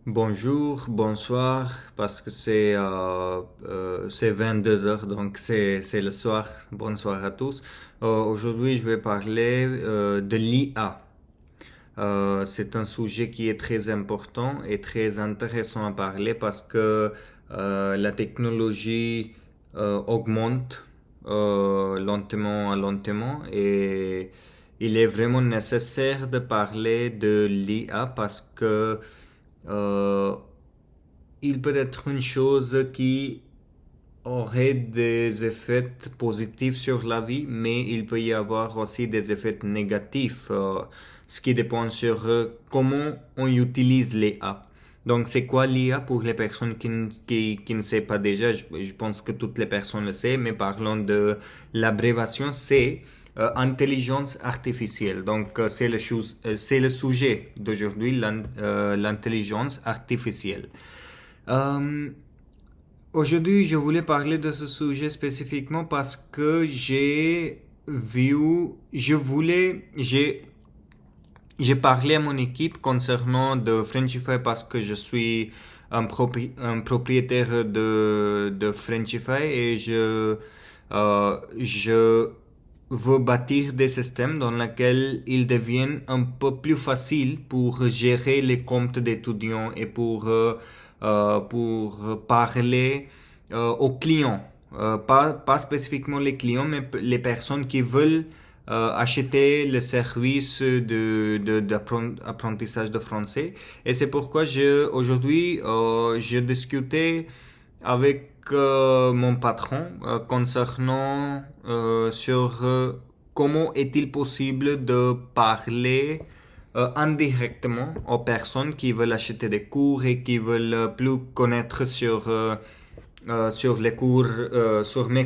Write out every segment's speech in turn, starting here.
Bonjour, bonsoir, parce que c'est 22 heures, donc c'est le soir. Bonsoir à tous. Aujourd'hui, je vais parler de l'IA. C'est un sujet qui est très important et très intéressant à parler parce que la technologie augmente lentement à lentement et il est vraiment nécessaire de parler de l'IA parce que euh, il peut être une chose qui aurait des effets positifs sur la vie, mais il peut y avoir aussi des effets négatifs, ce qui dépend sur comment on utilise l'IA. Donc, c'est quoi l'IA pour les personnes qui ne savent pas déjà? Je pense que toutes les personnes le savent, mais parlons de l'abréviation, c'est intelligence artificielle. Donc, c'est le sujet d'aujourd'hui, l'intelligence artificielle. Euh, Aujourd'hui, je voulais parler de ce sujet spécifiquement parce que j'ai parlé à mon équipe concernant de Frenchify parce que je suis un propriétaire de Frenchify et je veux bâtir des systèmes dans lesquels ils deviennent un peu plus faciles pour gérer les comptes d'étudiants et pour parler aux clients. Pas spécifiquement les clients, mais les personnes qui veulent acheter le service d'apprentissage de français. Et c'est pourquoi aujourd'hui, je discutais avec mon patron concernant sur comment est-il possible de parler indirectement aux personnes qui veulent acheter des cours et qui veulent plus connaître sur sur mes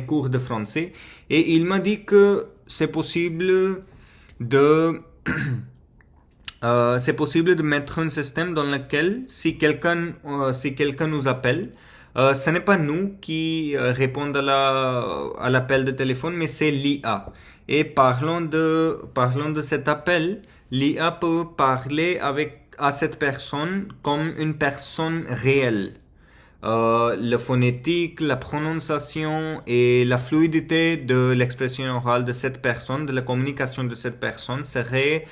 cours de français. Et il m'a dit que de, c'est possible de mettre un système dans lequel si quelqu'un nous appelle, ce n'est pas nous qui répondons à l'appel de téléphone, mais c'est l'IA. Et parlons de cet appel, l'IA peut parler à cette personne comme une personne réelle. La phonétique, la prononciation et la fluidité de l'expression orale de cette personne, de la communication de cette personne serait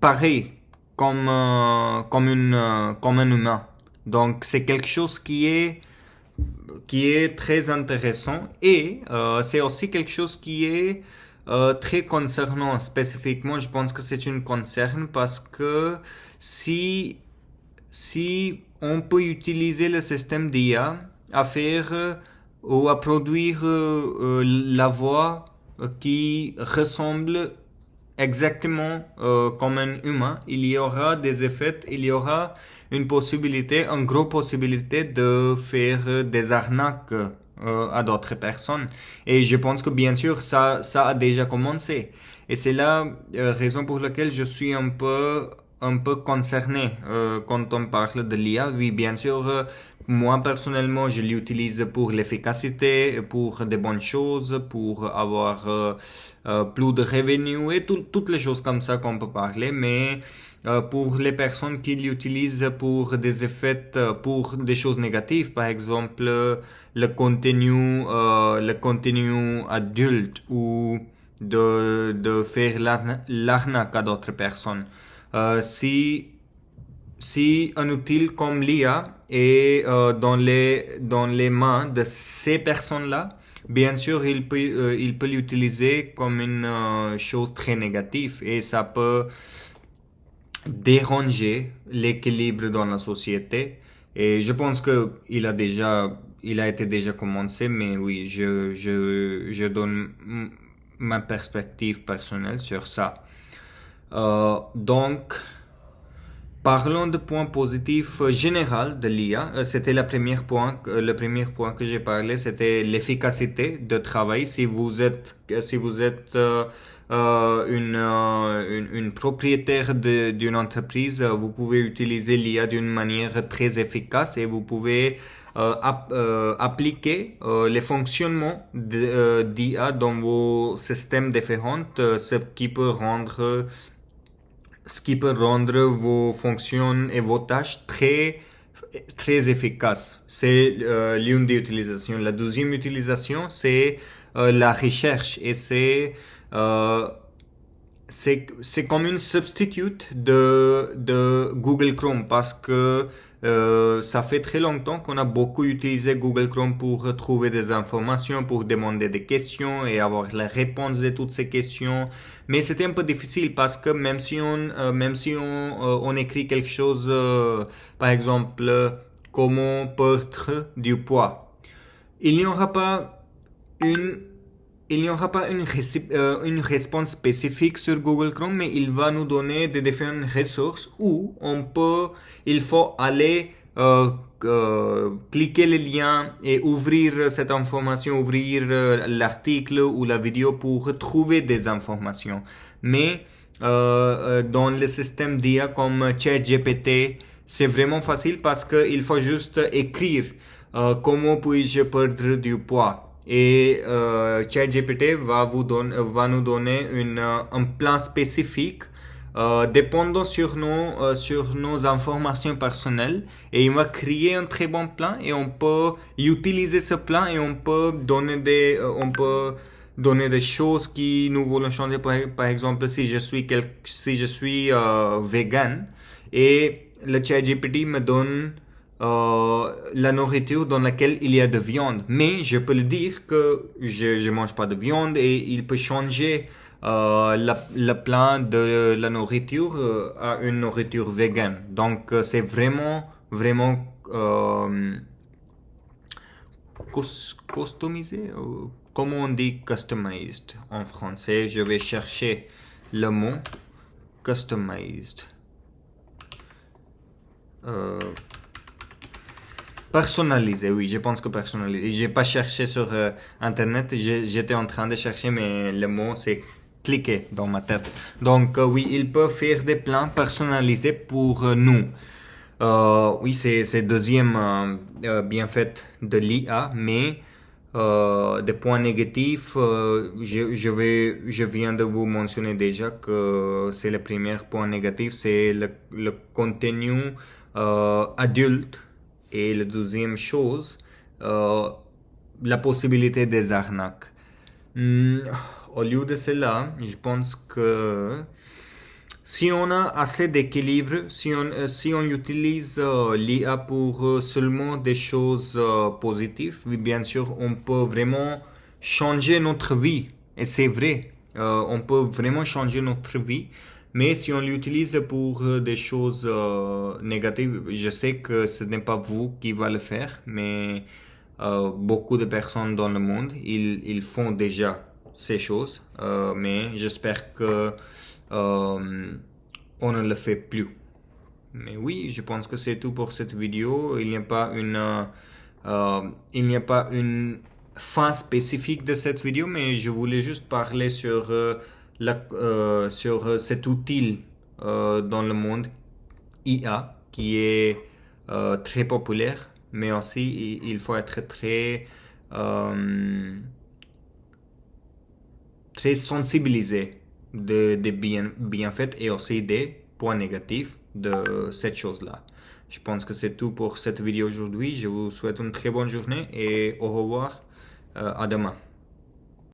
pareil comme un humain. Donc c'est quelque chose qui est très intéressant et c'est aussi quelque chose qui est très concernant spécifiquement. Je pense que c'est une concerne parce que si si on peut utiliser le système d'IA à faire ou à produire la voix qui ressemble exactement comme un humain, il y aura des effets, il y aura une grosse possibilité de faire des arnaques à d'autres personnes. Et je pense que bien sûr, ça a déjà commencé. Et c'est la raison pour laquelle je suis un peu concerné quand on parle de l'IA. Oui, bien sûr, moi personnellement, je l'utilise pour l'efficacité, pour des bonnes choses, pour avoir plus de revenus et toutes les choses comme ça qu'on peut parler. Mais pour les personnes qui l'utilisent pour des effets, pour des choses négatives, par exemple le contenu adulte ou de faire l'arnaque à d'autres personnes. Euh, si, si un outil comme l'IA est dans les mains de ces personnes-là, bien sûr, il peut l'utiliser comme une chose très négative et ça peut déranger l'équilibre dans la société. Et je pense que il a été déjà commencé, mais oui, je donne ma perspective personnelle sur ça. Donc, parlons de points positifs général de l'IA. C'était le premier point que j'ai parlé, c'était l'efficacité de travail. Si vous êtes une propriétaire d'une entreprise, vous pouvez utiliser l'IA d'une manière très efficace et vous pouvez appliquer les fonctionnements d'IA dans vos systèmes différents, ce qui peut rendre ce qui peut rendre vos fonctions et vos tâches très efficaces. C'est l'une des utilisations. La deuxième utilisation, c'est la recherche et c'est comme une substitute de Google Chrome parce que ça fait très longtemps qu'on a beaucoup utilisé Google Chrome pour trouver des informations, pour demander des questions et avoir la réponse de toutes ces questions. Mais c'était un peu difficile parce que même si on écrit quelque chose, par exemple, comment perdre du poids, il n'y aura pas une une réponse spécifique sur Google Chrome, mais il va nous donner des différentes ressources où il faut aller cliquer le lien et ouvrir cette information, ouvrir l'article ou la vidéo pour trouver des informations. Mais dans le système d'IA comme ChatGPT, c'est vraiment facile parce qu'il faut juste écrire comment puis-je perdre du poids. Et ChatGPT va nous donner un plan spécifique dépendant sur nos informations personnelles, et il va créer un très bon plan et on peut utiliser ce plan et on peut donner des choses qui nous voulons changer. Par exemple, si je suis vegan et le ChatGPT me donne la nourriture dans laquelle il y a de viande, mais je peux le dire que je mange pas de viande et il peut changer le plan de la nourriture à une nourriture végane. Donc c'est vraiment customisé. Comment on dit customized en français? Je vais chercher le mot customized. Personnalisé, oui, je pense que personnalisé. J'ai pas cherché sur internet, j'étais en train de chercher, mais le mot c'est cliqué dans ma tête. Donc oui, il peut faire des plans personnalisés pour nous. Oui, c'est deuxième bienfait de l'IA, mais des points négatifs, je viens de vous mentionner déjà que c'est le premier point négatif, c'est le contenu adulte. Et la deuxième chose, la possibilité des arnaques. Au lieu de cela, je pense que si on a assez d'équilibre, si on utilise l'IA pour seulement des choses positives, oui, bien sûr, on peut vraiment changer notre vie. Et c'est vrai, on peut vraiment changer notre vie. Mais si on l'utilise pour des choses négatives, je sais que ce n'est pas vous qui va le faire, mais beaucoup de personnes dans le monde, ils font déjà ces choses. Mais j'espère que on ne le fait plus. Mais oui, je pense que c'est tout pour cette vidéo. Il n'y a pas une fin spécifique de cette vidéo, mais je voulais juste parler sur cet outil dans le monde IA qui est très populaire, mais aussi il faut être très sensibilisé des bienfaits et aussi des points négatifs de cette chose-là. Je pense que c'est tout pour cette vidéo aujourd'hui. Je vous souhaite une très bonne journée et au revoir, à demain.